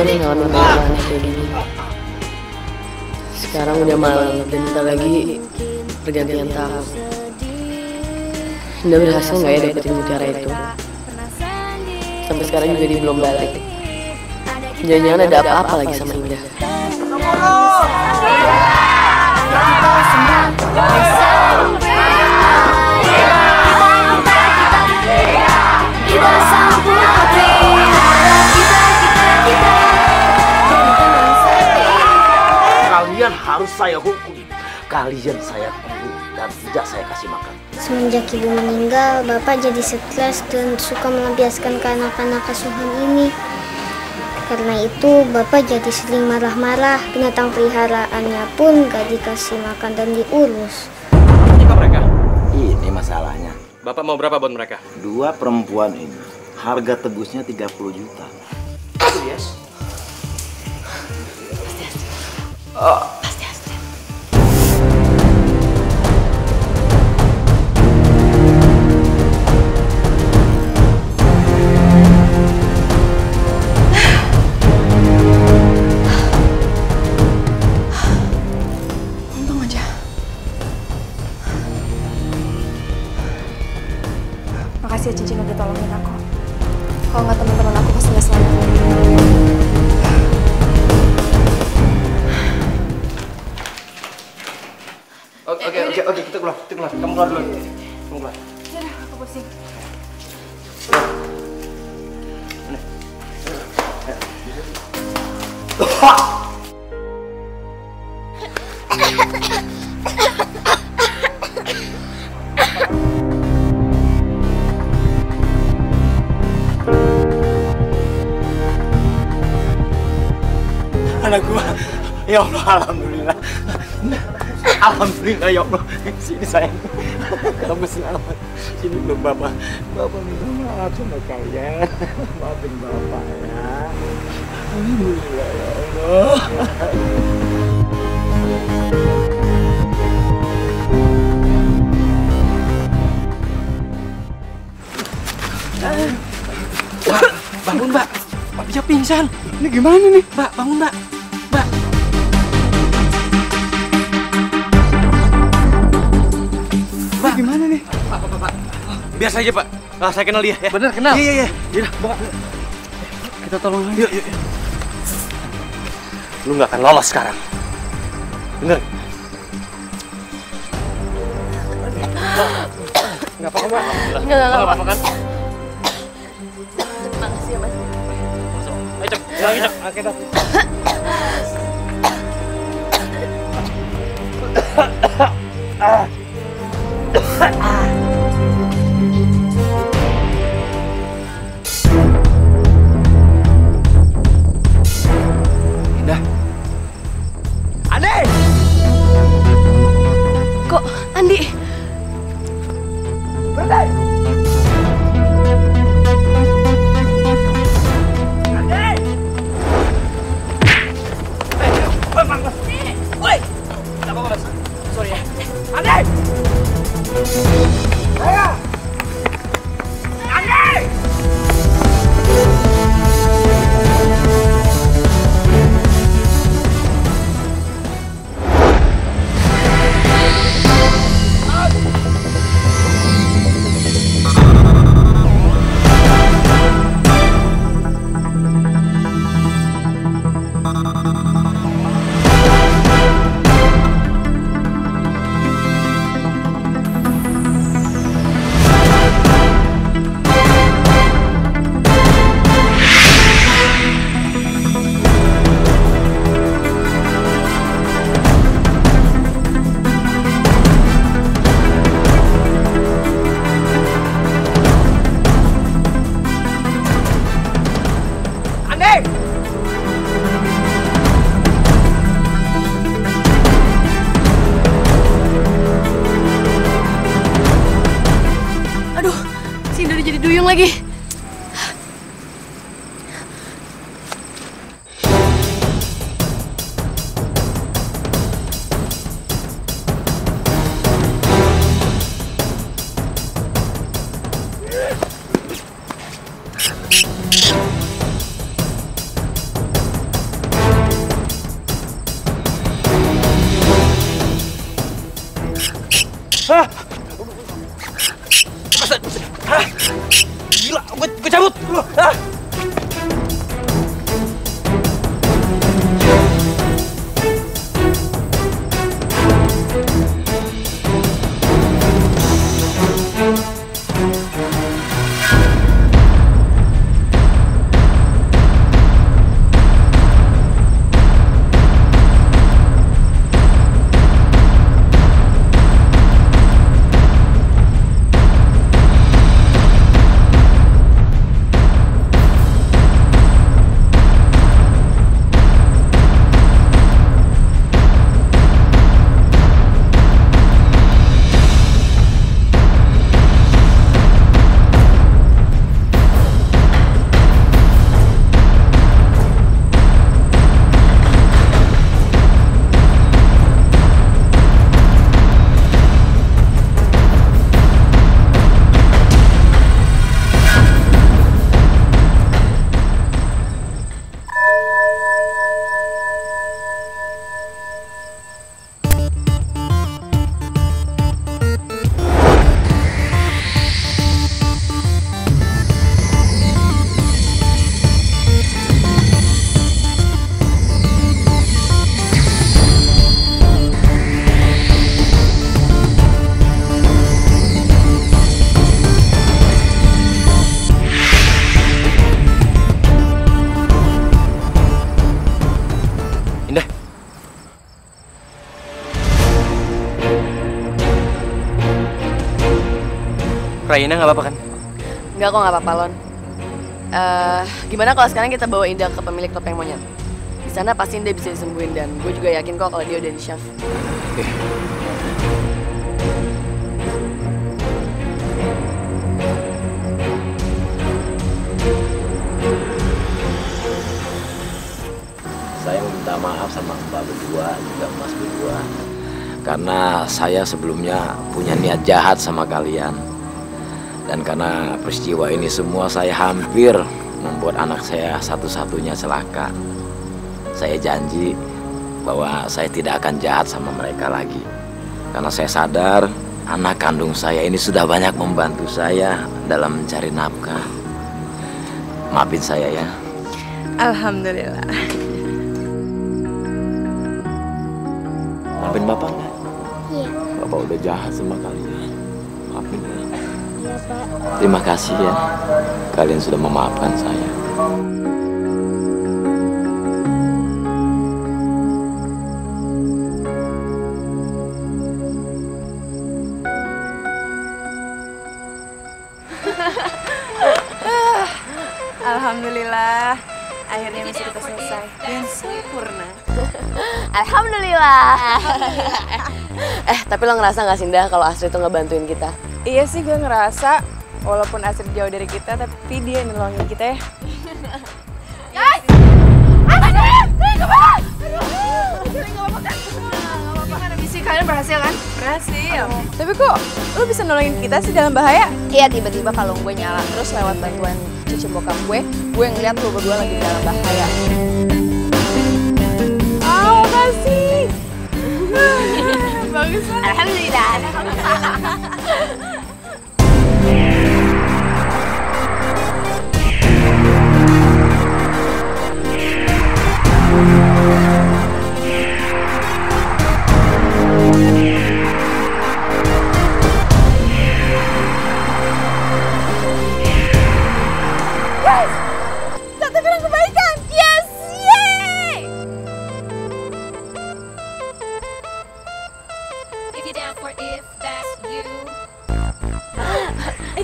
pernah ngalamin hal kayak gini. Sekarang udah malam dan bentar lagi pergantian tahun. Indah berhasil nggak ya dapetin mutiara itu? Sampai sekarang juga dia belum balik. Jangan-jangan ada apa-apa lagi sama Indah. Kalian harus saya hukum. Kalian saya tunggu dan tidak saya kasih makan. Semenjak ibu meninggal, Bapak jadi stres dan suka melampiaskan ke anak-anak asuhan ini. Karena itu, Bapak jadi sering marah-marah. Binatang peliharaannya pun gak dikasih makan dan diurus. Siapa mereka? Ini masalahnya. Bapak mau berapa buat mereka? 2 perempuan ini, harga tebusnya 30 juta. Yes. Pasti Astrid. Untung aja. Makasih ya cincin udah tolongin aku. Kalau nggak teman-teman aku pasti nggak selamat. Oke, kita keluar. Kamu keluar dulu. Kamu keluar. Yaudah, aku pusing. Anak gua, ya Allah, alhamdulillah. Alhamdulillah ya Allah. Sini sayang, kamu selamat. Sini belum bapak minta maaf sama kalian. Maafin bapak ya. Alhamdulillah ya Allah. Mbak, bangun Mbak. Mbak bisa pingsan. Ini gimana nih? Mbak, bangun Mbak. Mbak. Mbak, gimana nih? Pak. Biar saja Pak. Saya kenal dia ya. Bener kenal? Iya. Yaudah, Mbak. Kita tolong aja. Yuk. Lu nggak akan lolos sekarang. Bener? Nggak apa-apa, Mbak. Nggak apa-apa kan? Makasih ya, Mas. Ayo, Cek. Cek. Oke, Dok. Indah. Andi! Kok, Andi? Berhenti! Woi! Tidak apa-apa, Mas. Sorry ya. Andi! Gila, gue cabut. Raina nggak apa-apa kan? Enggak kok, nggak apa-apa Lon. Gimana kalau sekarang kita bawa Indah ke pemilik topeng monyet? Di sana pasti Indah bisa disembuhin dan gue juga yakin kok kalau dia udah di-syaf. Oke. Saya minta maaf sama Mbak berdua, juga Mas berdua. Karena saya sebelumnya punya niat jahat sama kalian. Dan karena peristiwa ini semua saya hampir membuat anak saya satu-satunya celaka. Saya janji bahwa saya tidak akan jahat sama mereka lagi. Karena saya sadar anak kandung saya ini sudah banyak membantu saya dalam mencari nafkah. Maafin saya ya. Alhamdulillah. Maafin Bapak nggak? Iya. Bapak udah jahat sama kalian. Maafin ya. Iya, Pak. Terima kasih ya. Kalian sudah memaafkan saya. Alhamdulillah. Akhirnya misi kita selesai dan sempurna. Alhamdulillah. Tapi lo ngerasa nggak sih Indah kalau Astrid tuh ngebantuin kita? Iya sih, gue ngerasa walaupun Astrid jauh dari kita, tapi dia nolongin kita ya. Guys! Astrid! Kemana? Gimana misi kalian berhasil kan? Berhasil. Tapi kok lo bisa nolongin kita sih dalam bahaya? Iya, tiba-tiba kalung gue nyala, terus lewat bantuan cucu bokap gue ngeliat lo berdua lagi dalam bahaya. Oh, makasih. Bagus banget. Alhamdulillah.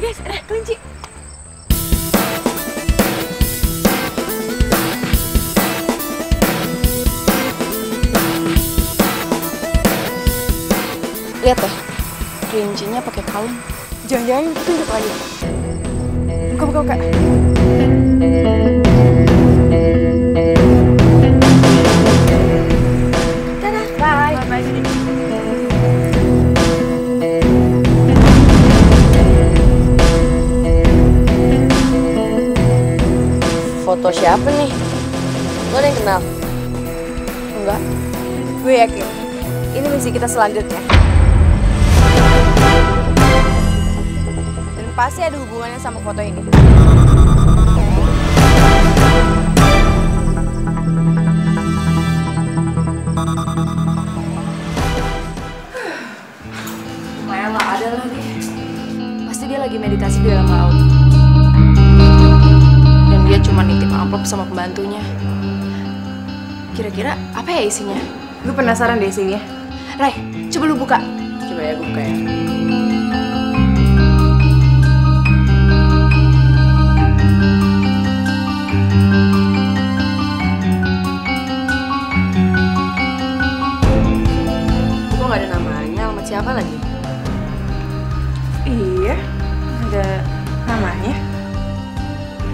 Guys, ada kelinci. Lihat deh, kelincinya pakai kalung. Jangan-jangan tunjuk lagi. Buka. Dadah. Bye. Foto siapa nih? Lo ada yang kenal? Enggak. Gue yakin ini misi kita selanjutnya. pasti ada hubungannya sama foto ini. Maya nggak ada lagi. Pasti dia lagi meditasi di dalam laut. Dan dia cuma nitip amplop sama pembantunya. Kira-kira apa ya isinya? Gue penasaran deh isinya. Ray, coba lu buka. Coba ya gue buka ya. Kok nggak ada namanya? Alamat siapa lagi? Iya, ada namanya.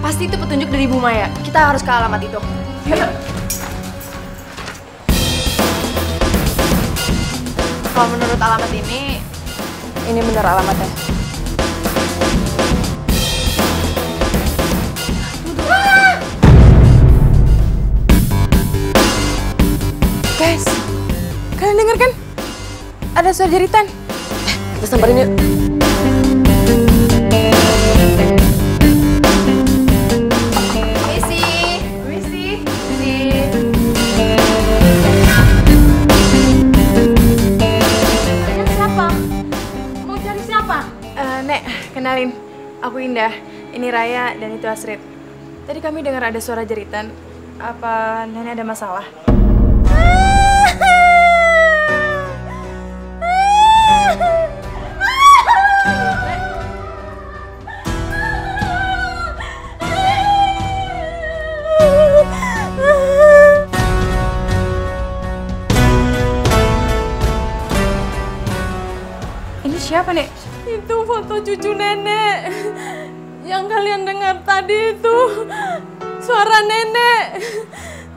Pasti itu petunjuk dari Bu Maya. Kita harus ke alamat itu. Ayo. Kalau menurut alamat ini benar alamatnya. Guys, kalian denger kan? Ada suara jeritan. Kita samperin yuk. Nek, kenalin. Aku Indah. Ini Raya dan itu Asrid. Tadi kami dengar ada suara jeritan. Apa Nenek ada masalah? Ini siapa, Nek? Itu foto cucu nenek. Yang kalian dengar tadi itu suara nenek.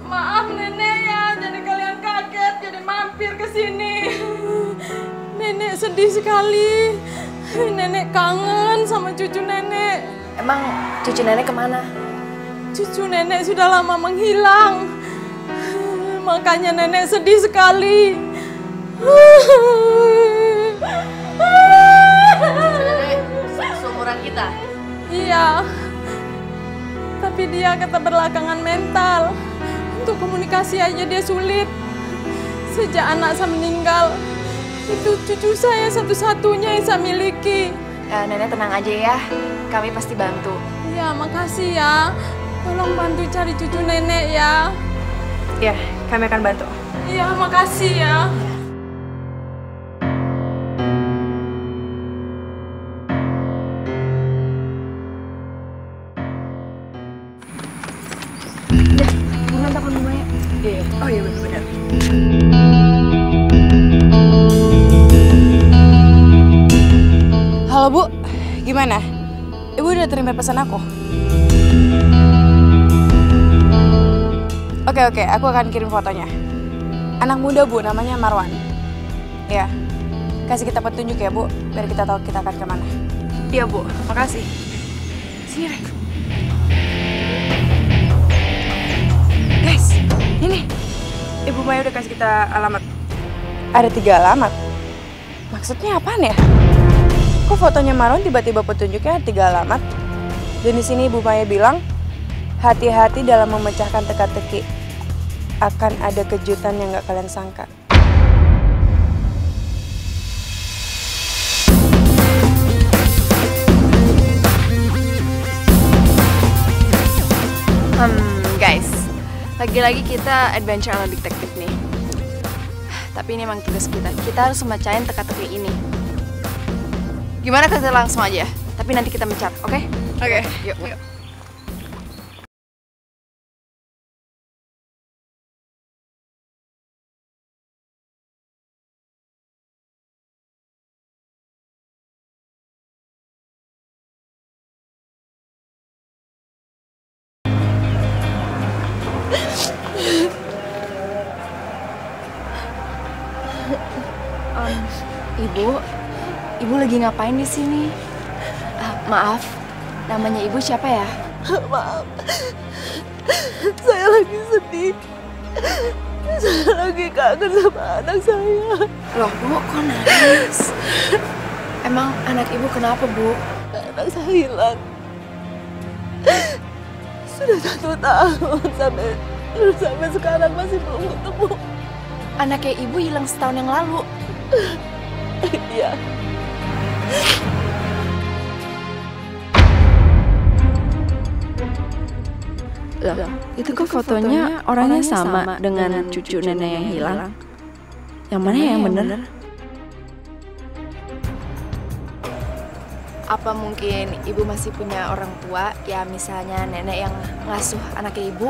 Maaf nenek ya, jadi kalian kaget, jadi mampir ke sini. Nenek sedih sekali. Nenek kangen sama cucu nenek. Emang cucu nenek kemana? Cucu nenek sudah lama menghilang. Makanya nenek sedih sekali. Seumuran kita? Iya. Tapi dia keterbelakangan mental. Untuk komunikasi aja dia sulit. Sejak anak saya meninggal, itu cucu saya satu-satunya yang saya miliki. Nenek tenang aja ya, kami pasti bantu. Ya, makasih ya. Tolong bantu cari cucu nenek ya. Ya, kami akan bantu. Iya, makasih ya. Oh iya benar-benar. Halo Bu, gimana? Ibu udah terima pesan aku? Oke, aku akan kirim fotonya. Anak muda Bu, namanya Marwan. Ya, kasih kita petunjuk ya Bu, biar kita tahu kita akan kemana. Iya Bu, makasih. Sini Rex. Guys, ini Ibu Maya udah kasih kita alamat. Ada 3 alamat. Maksudnya apaan ya? Kok fotonya Marwan tiba-tiba petunjuknya 3 alamat? Dan di sini Ibu Maya bilang, hati-hati dalam memecahkan teka-teki. Akan ada kejutan yang gak kalian sangka. Guys, lagi-lagi kita adventure ala detektif nih. Tapi ini emang tugas kita. Kita harus memecahin teka-teki ini. Gimana kita langsung aja? Tapi nanti kita mencar, oke? Oke. Yuk. Ibu lagi ngapain di sini? Maaf, namanya Ibu siapa ya? Maaf, saya lagi sedih. Saya lagi kangen sama anak saya. Loh, Bu, kok nangis? Emang anak Ibu kenapa, Bu? anak saya hilang. Sudah 1 tahun sampai sekarang masih belum ketemu. Anaknya ibu hilang setahun yang lalu. Iya. Loh, itu kok fotonya orangnya sama dengan cucu nenek yang hilang? Yang mana yang bener? Apa mungkin ibu masih punya orang tua, ya misalnya nenek yang ngasuh anaknya ibu?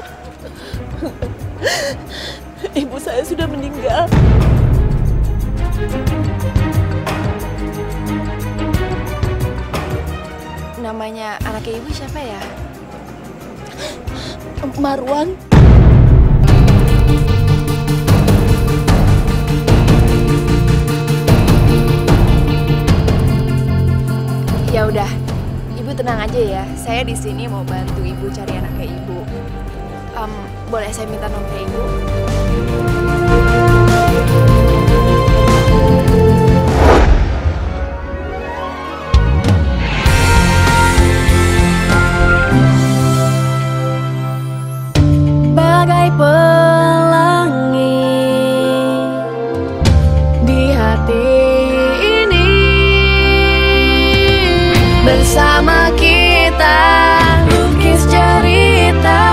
Ibu saya sudah meninggal. Namanya anaknya ibu siapa ya? Marwan. Ya udah, ibu tenang aja ya. Saya di sini mau bantu ibu cari anaknya ibu. Boleh saya minta nomor ibu? Bagai pelangi di hati ini, bersama kita lukis cerita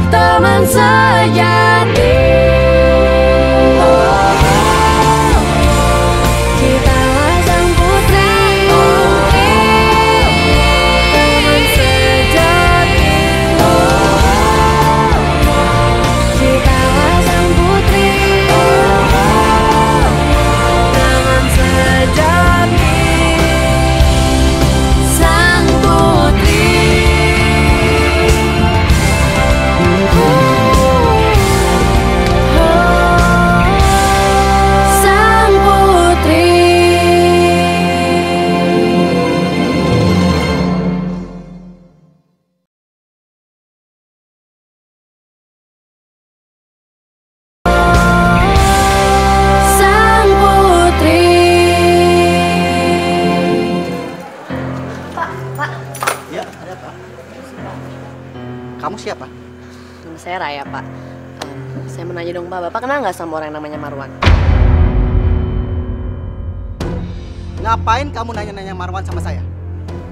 teman sejati. Kita sang putri, teman sejati. Kita sang putri, teman sejati. Sang putri, sang putri. Sang putri. Ya, ada apa? Kamu siapa? Nama saya Raya, Pak. Saya mau nanya dong, Pak. Bapak kenal nggak sama orang yang namanya Marwan? Ngapain kamu nanya-nanya Marwan sama saya?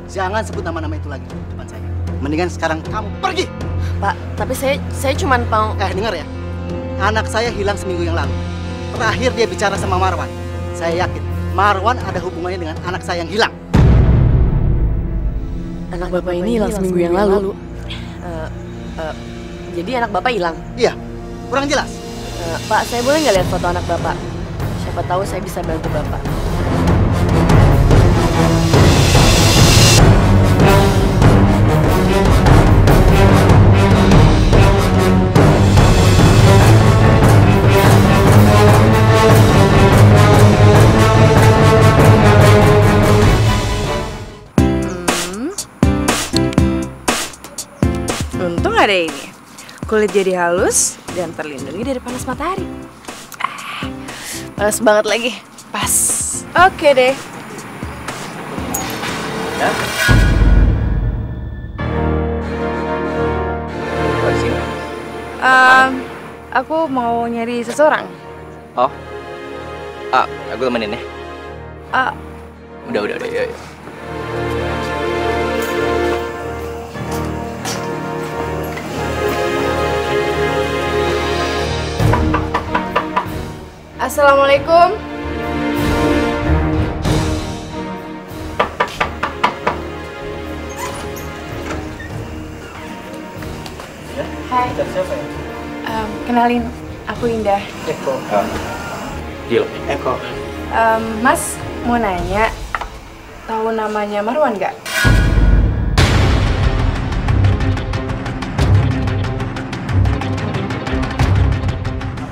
Jangan sebut nama-nama itu lagi di depan saya. Mendingan sekarang kamu pergi. Pak, tapi saya cuma mau... Dengar ya. Anak saya hilang seminggu yang lalu. Terakhir dia bicara sama Marwan. Saya yakin Marwan ada hubungannya dengan anak saya yang hilang. Anak Bapak ini hilang seminggu yang lalu. Jadi anak Bapak hilang? Iya, kurang jelas. Pak, saya boleh nggak lihat foto anak Bapak? Siapa tahu saya bisa bantu Bapak. Untung ada ini. Kulit jadi halus dan terlindungi dari panas matahari. Panas banget lagi. Pas. Oke deh. Ya. Aku mau nyari seseorang. Oh, aku temenin ya. Udah, yuk. Assalamualaikum. Hai. Siapa ya? Kenalin, aku Indah. Eko. Gil. Eko. Mas mau nanya, tahu namanya Marwan nggak?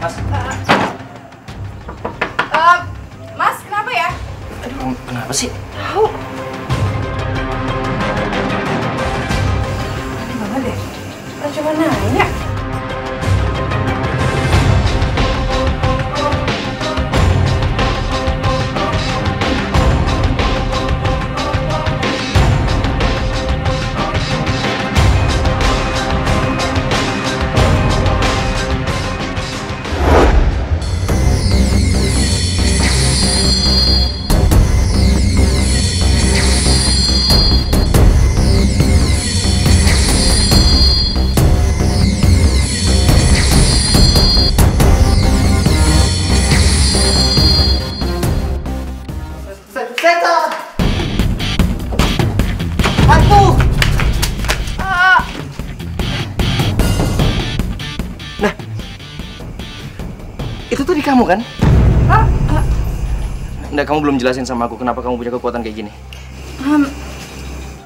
Mas. Mas, kenapa ya? Aduh, kenapa sih? Tahu. Aneh banget deh. Orang cuma nanya. Itu tadi kamu kan? Nggak, kamu belum jelasin sama aku kenapa kamu punya kekuatan kayak gini.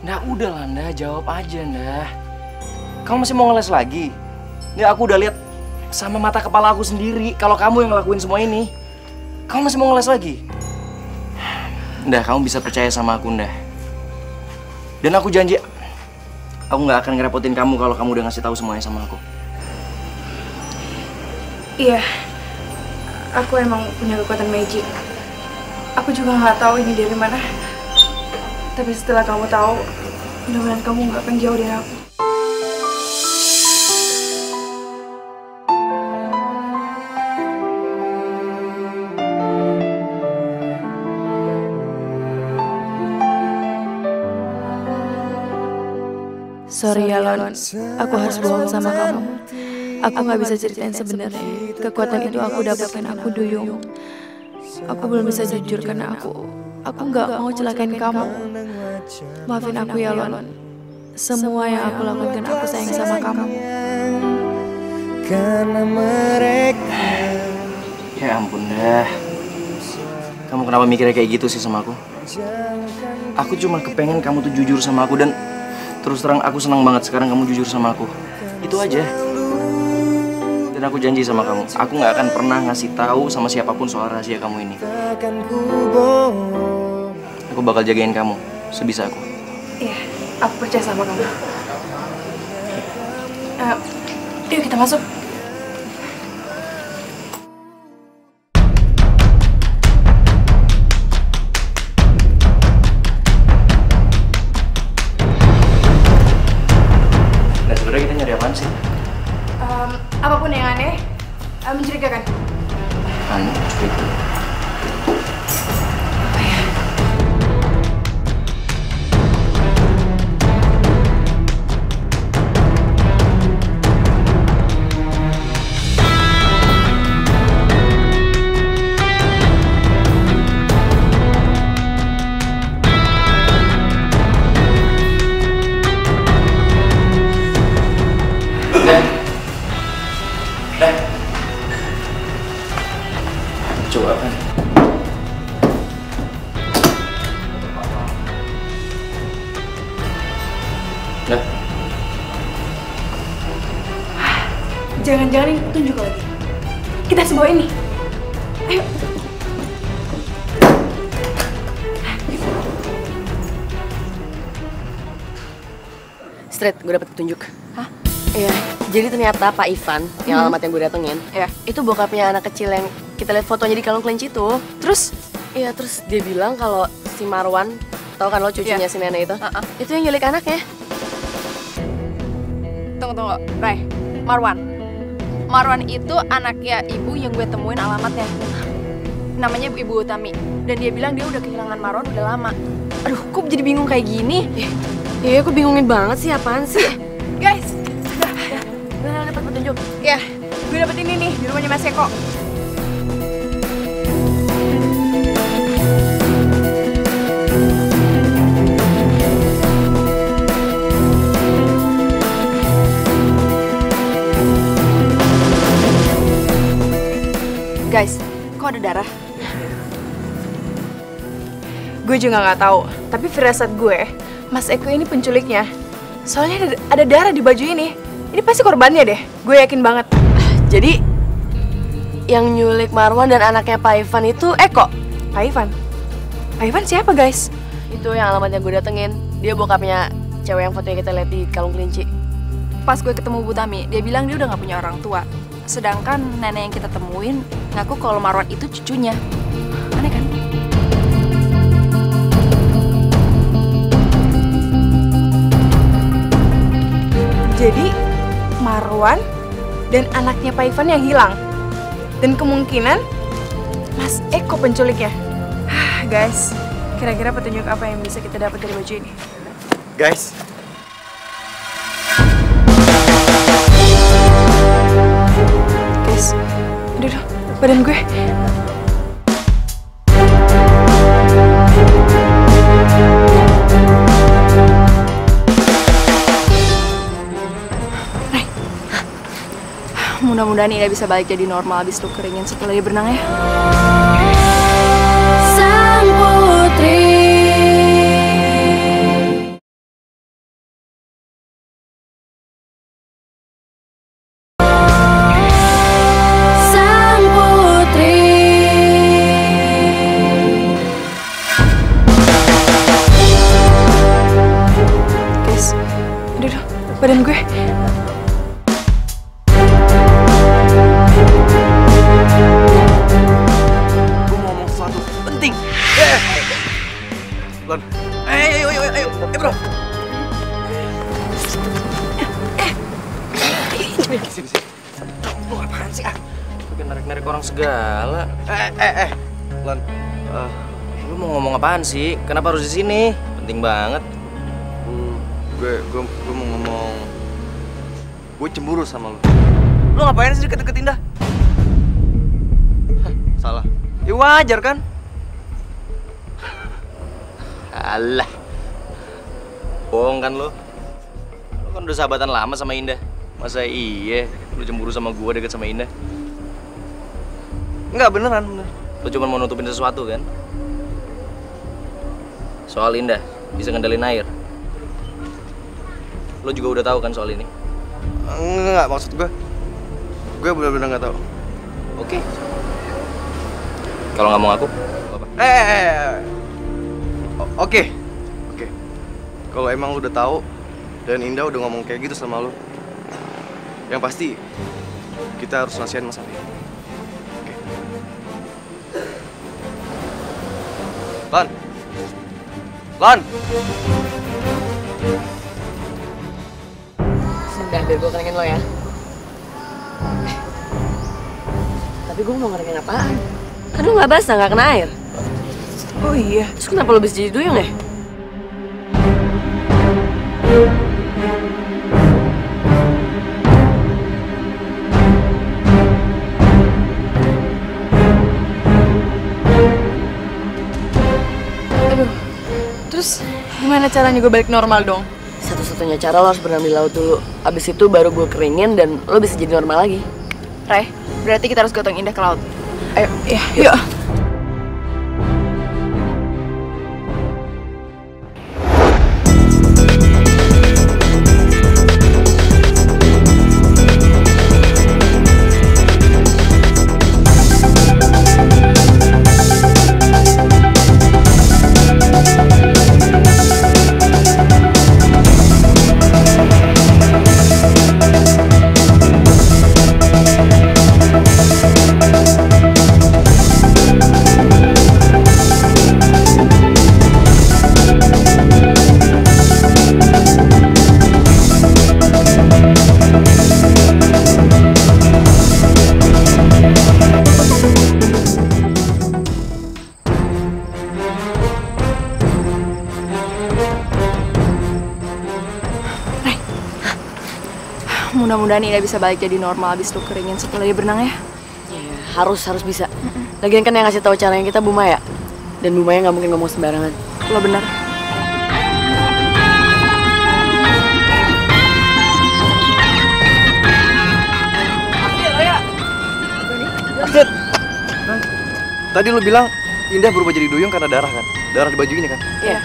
Nggak, udah lah, Nda, jawab aja, Nda. Kamu masih mau ngeles lagi? Nggak, aku udah lihat sama mata kepala aku sendiri kalau kamu yang ngelakuin semua ini. Kamu masih mau ngeles lagi? Nda, kamu bisa percaya sama aku, Nda. Dan aku janji, aku nggak akan ngerepotin kamu kalau kamu udah ngasih tahu semuanya sama aku. Iya, aku emang punya kekuatan magic. Aku juga nggak tahu ini dari mana. Tapi setelah kamu tahu, mudah-mudahan kamu nggak akan jauh dari aku. Sorry ya Lon, aku harus bohong sama kamu. Aku nggak bisa ceritain sebenarnya. Kekuatan itu aku dapatkan aku duyung. Aku belum bisa jujur karena aku nggak mau celakain kamu. Maafin aku ya Lon. Semua yang aku lakukan karena aku sayang sama kamu. Karena mereka. Ya ampun dah. Kamu kenapa mikirnya kayak gitu sih sama aku? Aku cuma kepengen kamu tuh jujur sama aku dan terus terang aku senang banget sekarang kamu jujur sama aku. Itu aja. Dan aku janji sama kamu, aku nggak akan pernah ngasih tahu sama siapapun soal rahasia kamu ini. Aku bakal jagain kamu sebisa aku. Iya, aku percaya sama kamu. Yuk kita masuk. Dan sebenarnya kita nyari apaan sih? Apapun yang aneh, mencurigakan. Aneh, mencurigakan. Apa ya? Coba apa nih? Nah. Jangan-jangan ini petunjuk lagi. Kita sebawa ini. Ayo. Straight, gue dapet petunjuk. Hah? Iya, jadi ternyata Pak Ivan, yang alamat yang gue datengin, Iya. itu bokapnya anak kecil yang kita lihat fotonya di kalung kelinci itu. Terus? Iya, terus dia bilang kalau si Marwan, tau kan lo cucunya si nenek itu, itu yang nyulik anaknya. Tunggu, Ray. Marwan itu anaknya ibu yang gue temuin alamatnya. Namanya Ibu Utami. Dan dia bilang dia udah kehilangan Marwan udah lama. Aduh, kok jadi bingung kayak gini? Iya, aku bingungin banget sih, apaan sih? Guys, Udah dapat petunjuk. ya, gue dapet ini nih di rumahnya Mas Eko. Guys, kok ada darah? Gue juga nggak tahu. Tapi firasat gue, Mas Eko ini penculiknya. Soalnya ada darah di baju ini. Ini pasti korbannya deh. Gue yakin banget. Jadi, yang nyulik Marwan dan anaknya Pak Ivan itu Eko? Pak Ivan? Pak Ivan siapa guys? Itu yang alamat yang gue datengin. Dia bokapnya cewek yang fotonya kita lihat di kalung kelinci. Pas gue ketemu Bu Tami, dia bilang dia udah gak punya orang tua. Sedangkan nenek yang kita temuin ngaku kalau Marwan itu cucunya. Aneh kan? Jadi, Marwan dan anaknya Pak Ivan yang hilang. Dan kemungkinan Mas Eko penculiknya. Guys, kira-kira petunjuk apa yang bisa kita dapat dari baju ini? Guys, Guys, aduh, badan gue. Mudah-mudahan Indah bisa balik jadi normal abis lu keringin setelah dia berenang ya. Sang Putri. Badan gue. Gue mau ngomong sesuatu penting. Lon. Ayo, bro. Sini. Lu apaan sih, ah? Bikin narik-narik orang segala. Lon. Lu mau ngomong apaan sih? Kenapa harus di sini? Penting banget. Gue mau ngomong, gue cemburu sama lu. Lu ngapain sih deket-deket Indah? Salah. Ya wajar kan? Alah. Bohong kan lu? Lu kan udah sahabatan lama sama Indah. Masa iya lu cemburu sama gue deket sama Indah? Enggak, beneran. Lu cuma mau nutupin sesuatu kan? Soal Indah bisa ngendalin air. Lo juga udah tahu kan soal ini? Enggak, maksud gue benar-benar nggak tahu. Oke. Kalau nggak mau ngaku, apa? Oke. Kalau emang lu udah tahu dan Indah udah ngomong kayak gitu sama lu, yang pasti kita harus nasihatin masalah ini. Oke. Lon. Udah, biar gue keringin lo ya. Tapi gue mau ngeringin apaan? Kan lo gak basah, gak kena air. Oh iya. Terus kenapa lo bisa jadi duyung ya? Aduh, terus gimana caranya gue balik normal dong? Satu-satunya cara lo harus berenang di laut dulu. Abis itu baru gue keringin dan lo bisa jadi normal lagi. Ray, berarti kita harus gotong Indah ke laut. Ayo, yuk. Mudah-mudahan Indah bisa balik jadi normal abis lu keringin setelah dia berenang ya. Iya, harus bisa. Lagian kan yang ngasih tahu caranya kita Bu Maya. Dan Bu Maya nggak mungkin ngomong sembarangan. Lo benar. Astrid, tadi lu bilang Indah berubah jadi duyung karena darah kan? Darah di baju ini kan? Iya.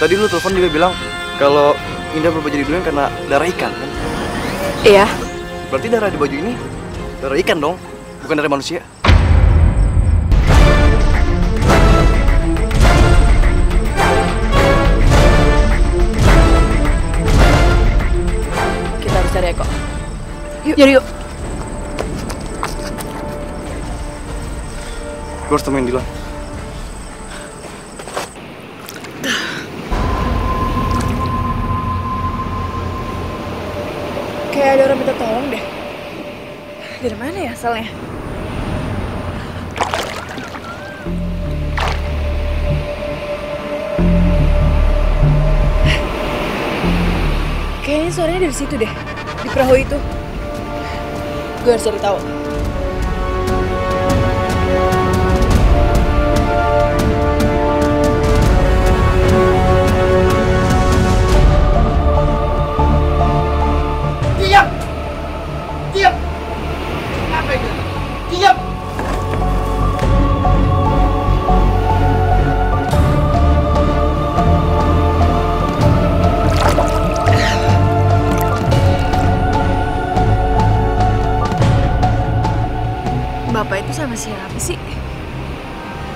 Tadi lu telepon juga bilang kalau Indah berubah jadi duyung karena darah ikan kan? Iya. Berarti darah di baju ini darah ikan dong, bukan darah manusia. Kita harus cari Eko. Yuk. Jadi yuk. Gue harus temuin Dilan. Kayak ada orang minta tolong deh. Dari mana ya asalnya? Kayaknya suaranya dari situ deh, di perahu itu. Gue harus cari tahu. Bapak itu sama siapa sih?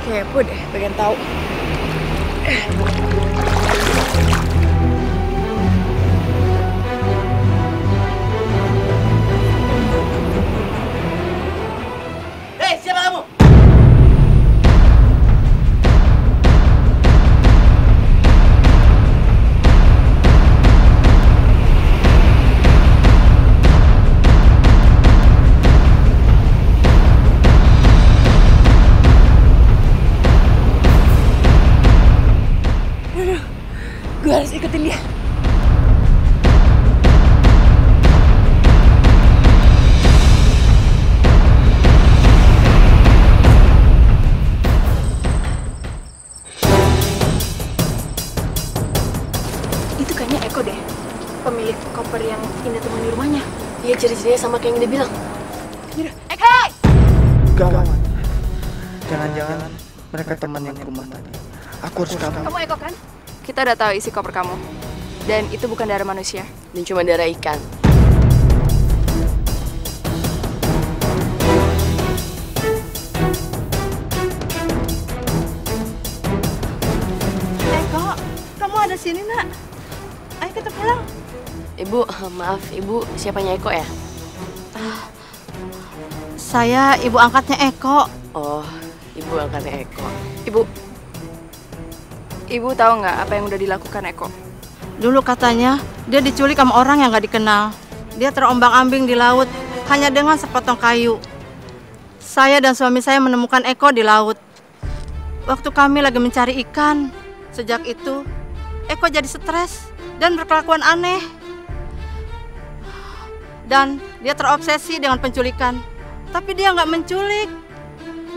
Kepo deh, pengen tahu. Hei, siapa kamu? Gue harus ikutin dia. Itu kayaknya Eko deh, pemilik koper yang Indah temuin di rumahnya. Iya, ciri-cirinya sama kayak yang dia bilang. Eko! Gawat. Jangan-jangan mereka teman yang ke rumah tadi. Aku harus kabur. Kamu Eko kan? Kita udah tahu isi koper kamu. Dan itu bukan darah manusia. Dan cuma darah ikan. Eko, kamu ada sini nak? Ayo kita pulang. Ibu, maaf, ibu siapanya Eko ya? Saya ibu angkatnya Eko. Oh, ibu angkatnya Eko. Ibu tahu nggak apa yang udah dilakukan Eko? Dulu katanya dia diculik sama orang yang nggak dikenal. Dia terombang-ambing di laut hanya dengan sepotong kayu. Saya dan suami saya menemukan Eko di laut. Waktu kami lagi mencari ikan. Sejak itu, Eko jadi stres dan berkelakuan aneh. Dan dia terobsesi dengan penculikan. Tapi dia nggak menculik.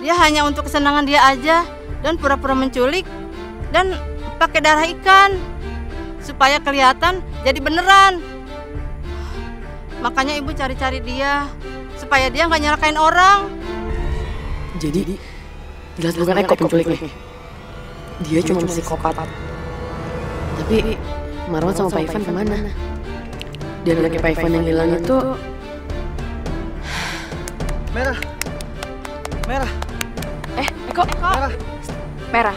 Dia hanya untuk kesenangan dia aja dan pura-pura menculik dan pakai darah ikan supaya kelihatan jadi beneran. Makanya ibu cari-cari dia supaya dia nggak nyalakain orang. Jadi, jelas bukan Eko penculiknya. Dia cuma psikopat. Tapi Marwan sama Pak Ivan kemana? Dan anaknya Pak Ivan yang hilang itu... Merah. Eko? Merah. Merah.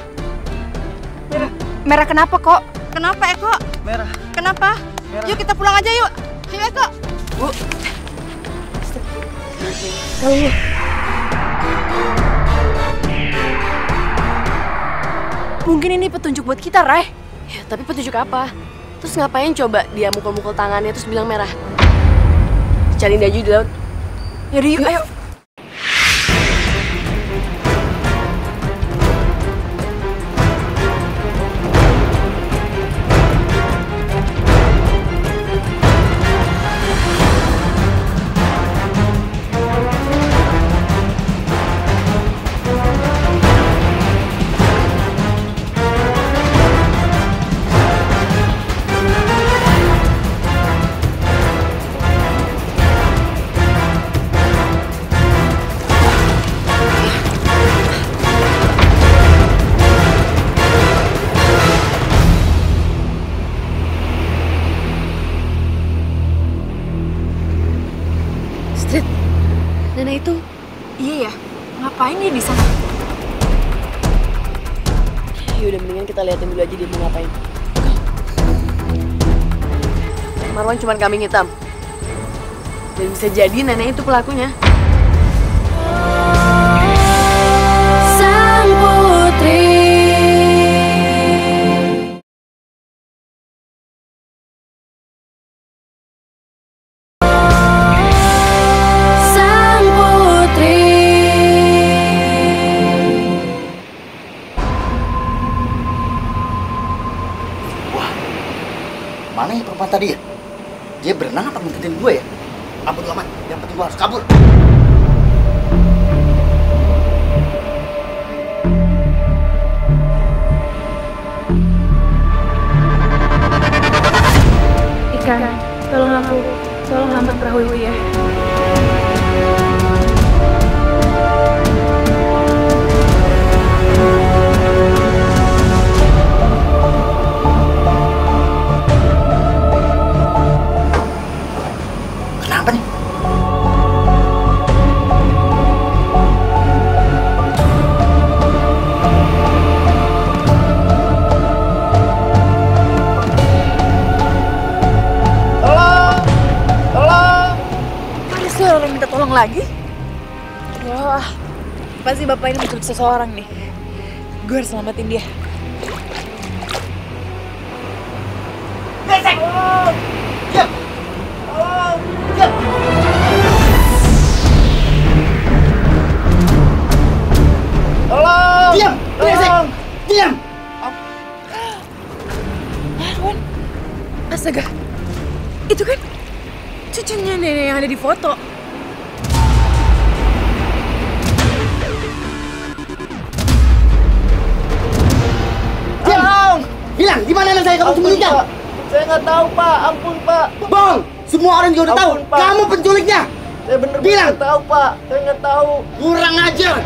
Merah kenapa kok? Kenapa Eko? Merah. Kenapa? Merah. Yuk kita pulang aja yuk. Yuk Eko. Bu. Mungkin ini petunjuk buat kita, Rai. Ya, tapi petunjuk apa? Terus ngapain coba dia mukul-mukul tangannya terus bilang merah? Cariin dia aja di laut. Yaudah yuk, ayo. Nenek itu? Iya ya, ngapain dia di sana? Yaudah, mendingan kita liatin dulu aja dia mau ngapain. Marwan cuma kambing hitam. Dan bisa jadi nenek itu pelakunya. Sang putri. Mana ya perempuan tadi ya? Dia berenang apa ngikutin gue ya? Ampun amat, yang penting gue harus kabur. Ikan, tolong lambat perahu itu ya. lagi? Wah, pasti bapak ini menculik seseorang nih. Gue harus selamatin dia. Besek! Diam! Diam! Tolong! Diam! Besek! Diam! Marwan, astaga, itu kan cucunya nenek yang ada di foto. Diam! Hilang! Di mana anak saya? Kamu sembunyikan? Saya nggak tahu, Pak. Ampun, Pak. Bang! Semua orang juga udah tahu. Ampun, Pak. Kamu penculiknya! Saya bener-bener Bilang! nggak tahu, Pak. Saya nggak tahu. Kurang ajar!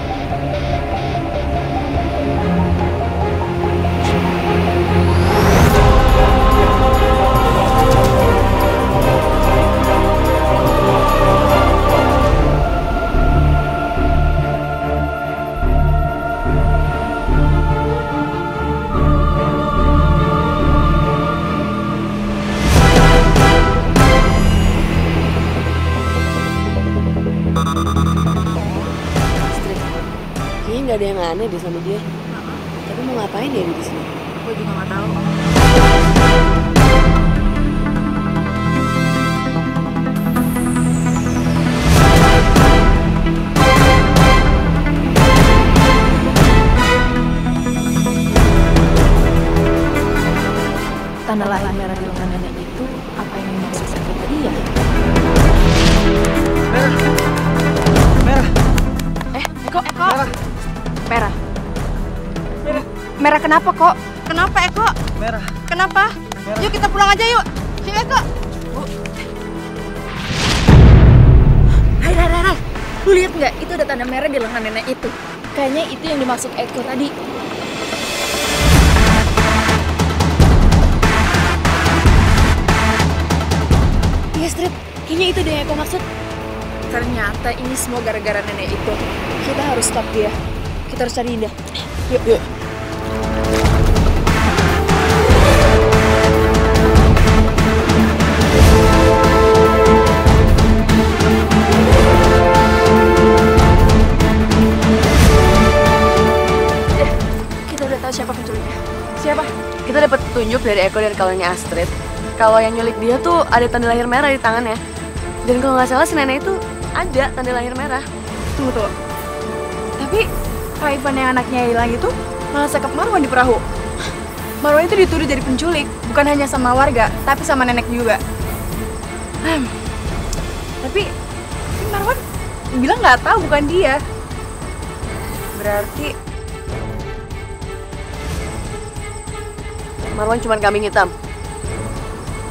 Kayaknya nggak ada yang aneh deh sama dia. Tapi mau ngapain dia di sini? Gue juga nggak tahu. Tanda lahir merah di lengan nenek itu apa yang dimaksud Satria tadi ya? Merah. Eko. Merah. Merah kenapa kok? Kenapa Eko? Merah. Kenapa? Yuk kita pulang aja yuk. Yuk Eko. Hai. Lu lihat nggak? Itu ada tanda merah di lengan nenek itu. Kayaknya itu yang dimaksud Eko tadi. Iya Street, kayaknya itu deh yang Eko maksud. Ternyata ini semua gara-gara nenek itu. Kita harus stop dia. Kita harus cari Indah. Yuk. Kita udah tahu siapa penculiknya. Siapa? Kita dapat petunjuk dari Eko dan kalungnya Astrid. Kalau yang nyulik dia tuh ada tanda lahir merah di tangannya. Dan kalau nggak salah si nenek itu ada tanda lahir merah. Tunggu. Tapi Pak Ivan yang anaknya hilang itu malah sekap Marwan di perahu. Marwan itu dituduh jadi penculik, bukan hanya sama warga, tapi sama nenek juga. Tapi Marwan bilang nggak tahu bukan dia. Berarti Marwan cuma kambing hitam.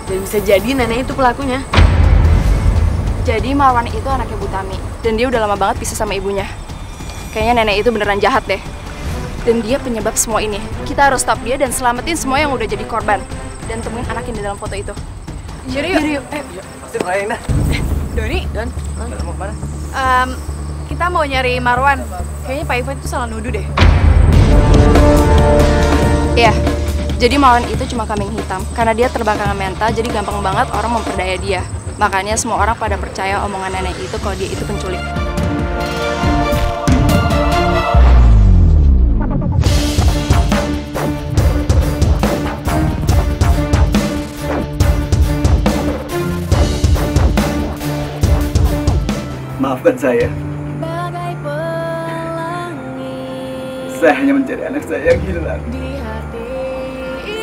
Dan bisa jadi nenek itu pelakunya. Jadi Marwan itu anaknya Bu Tami. Dan dia udah lama banget pisah sama ibunya. Kayaknya nenek itu beneran jahat deh. Dan dia penyebab semua ini. Kita harus stop dia dan selamatin semua yang udah jadi korban. Dan temuin anak yang di dalam foto itu. Yuk. Pasti mulai Indah. Doni, Mau kemana? kita mau nyari Marwan. Kayaknya Pak Ivan itu salah nuduh deh. Iya. Jadi Marwan itu cuma kambing hitam. Karena dia terbelakangan mental, jadi gampang banget orang memperdaya dia. Makanya semua orang pada percaya omongan nenek itu kalau dia itu penculik. Maafkan saya. Saya hanya mencari anak saya yang hilang.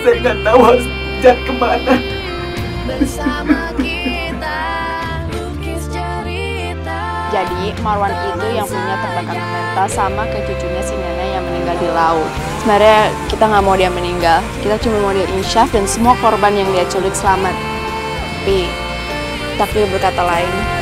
Saya nggak tahu harus jalan kemana. Jadi Marwan itu yang punya terbelakangan mental sama ke cucunya si nenek yang meninggal di laut. Sebenarnya kita nggak mau dia meninggal, kita cuma mau dia insyaf dan semua korban yang dia culik selamat. Tapi takdir berkata lain.